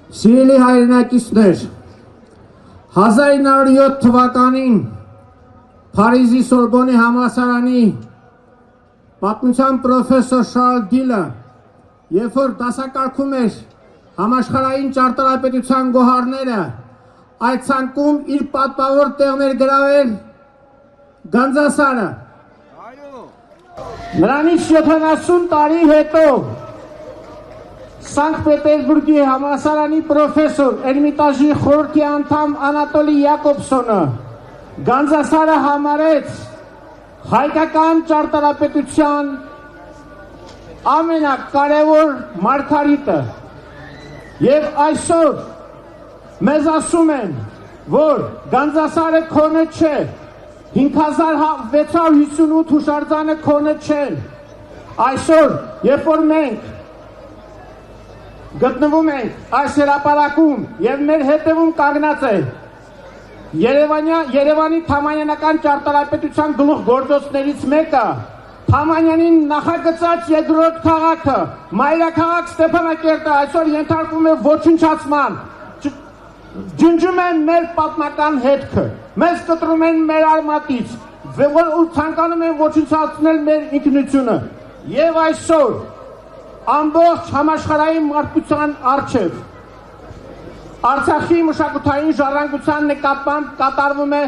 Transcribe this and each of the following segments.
Սիրելի հայրենակիցներ, 1907 թվականին Փարիզի Սորբոնի համալսարանի պատմության պրոֆեսոր Շարլ Դիլը, երբ որ դասակարգում էր համաշխարհային ճարտարապետության գոհարները, այդ ցանկում իր պատմավոր տեղներ գրավել Գանձասարը։ Նրանից 70 տարի հետո Սանկտ Պետերբուրգի համալսարանի պրոֆեսոր Էրմիտաժի խորհրդի անդամ Անատոլի Յակոբսոնը Գանձասարը համարեց հայկական ճարտարապետության ամենակարևոր մարգարիտը եւ այսօր մեզ ասում են, որ Գանձասարը քոնը չէ, 5658 հուշարձանը քոնը չեն։ Այսօր, երբ որ մենք գտնվում ենք այս հրապարակում եւ մեր հետևում կանգնած է Երևանի Թամանյանական ճարտարապետության գլուխգործոցներից մեկը, Թամանյանին նախագծած երկրորդ քաղաքը, մայրաքաղաք Ստեփանակերտը այսօր ենթարկվում է ոչնչացման, ջնջում են մեր պատմական հետքը, մեզ կտրում են մեր արմատից, ու ցանկանում են ոչնչացնել մեր ինքնությունը եւ այսօր ամբողջ համաշխարհային մարդկության առջև Արցախի մշակութային ժառանգության նկատմամբ կատարվում է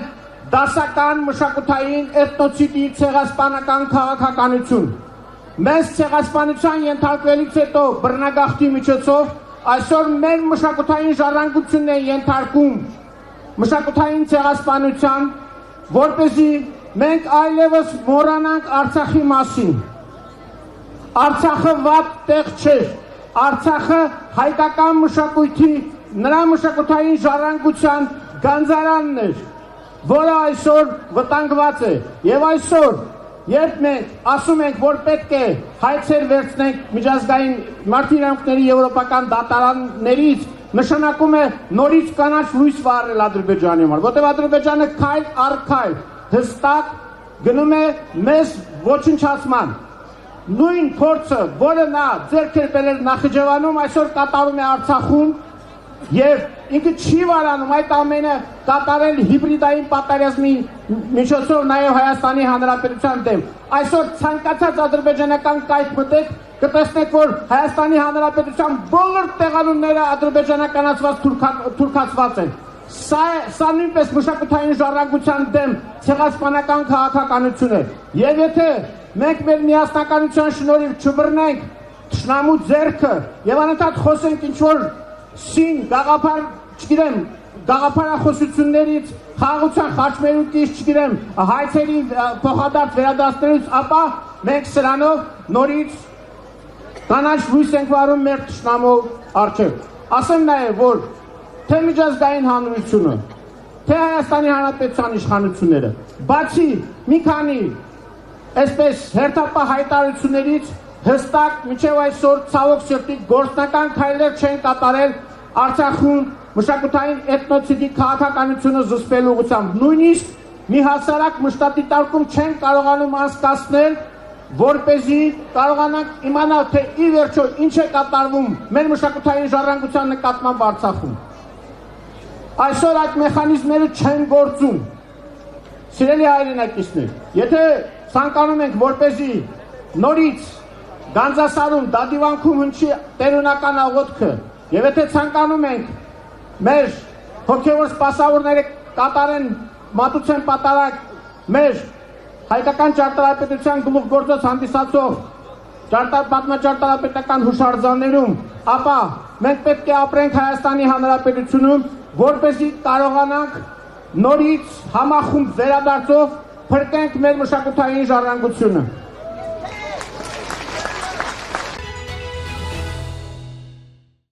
դասական մշակութային էթնոցիդի ցեղասպանական քաղաքականություն։ Մենք ցեղասպանության ենթարկվելուց հետո բռնագաղթի միջոցով այսօր մեր մշակութային ժառանգությունն է ենթարկում մշակութային ցեղասպանության, որպեսզի մենք այլևս մոռանանք Արցախի մասին։ Արցախը վատ տեղ չէ, Արցախը հայկական մշակույթի, նրա մշակութային ժառանգության գանձարանն էր, որը այսօր վտանգված է, եւ այսօր, երբ մենք ասում ենք, որ պետք է հայցեր վերցնենք միջազգային մարդու իրավունքների եվրոպական դատարաններից, նշանակում է նորից կանաչ լույս վառել Ադրբեջանի համար, որտեղ Ադրբեջանը քայլ առ քայլ հստակ գնում է մեզ ոչնչացման։ Նույն փորձը, որը նա ձեռք էր բերել Նախիջևանում, այսօր կատարում է Արցախում եւ ինքը չի վարանում այդ ամենը կատարել հիբրիդային պատերազմի միջոցով նաեւ Հայաստանի Հանրապետության դեմ։ Այսօր ցանկացած ադրբեջանական կայք մտեք, կտեսնեք, որ Հայաստանի Հանրապետության բոլոր տեղանունները ադրբեջանականացված թուրքացված են։ Սա նույնպես մշակութային ժառանգության դեմ ցեղասպանական քաղաքականություն է։ Եվ եթե մենք մեր միասնականության շնորհիվ չբռնենք թշնամու ձեռքը եւ անընդհատ խոսենք ինչ-որ սին, գաղափար, չգիտեմ, գաղափարախոսություններից, խաղաղության խաչմերուկից, չգիտեմ, հայցերի փոխադարձ վերադարձնելուց, ապա մենք սրանով նորից կանաչ լույս ենք վառում մեր թշնամու առջև։ Ասեմ նաեւ, որ թե միջազգային հանրությունը, թե Հայաստանի Հանրապետության իշխանությունները, բացի մի քանի այսպես հերթապահ հայտարարություններից հստակ մինչև այսօր ցավոք սրտի գործնական քայլեր չեն կատարել Արցախում մշակութային էթնոցիդի քաղաքականությունը զսպելու ուղղությամբ։ Նույնիսկ մի հասարակ մշտադիտարկում չեն կարողանում անցկացնել, որպեսզի կարողանանք իմանալ, թե ի վերջո ինչ է կատարվում մեր մշակութային ժառանգության նկատմամբ Արցախում։ Այսօր այդ մեխանիզմները չեն գործում։ Սիրելի հայրենակիցներ, եթե ցանկանում ենք, որպեսզի նորից Գանձասարում դադիվանքում հնչի տերունական աղոթքը, եւ եթե ցանկանում ենք մեր հոգեվոր սպասավորները կատարեն մատուցեն պատարակ մեր հայկական ճարտարապետության գլուխգործոց հանդիսացող պատմաճարտարապետական հուշարձաններում, ապա մենք պետք է ապրենք Հայաստանի Հանրապետությունում, որպեսզի կարողանանք նորից համախումբ վերադարձով փրկենք մեր մշակութային ժառանգությունը։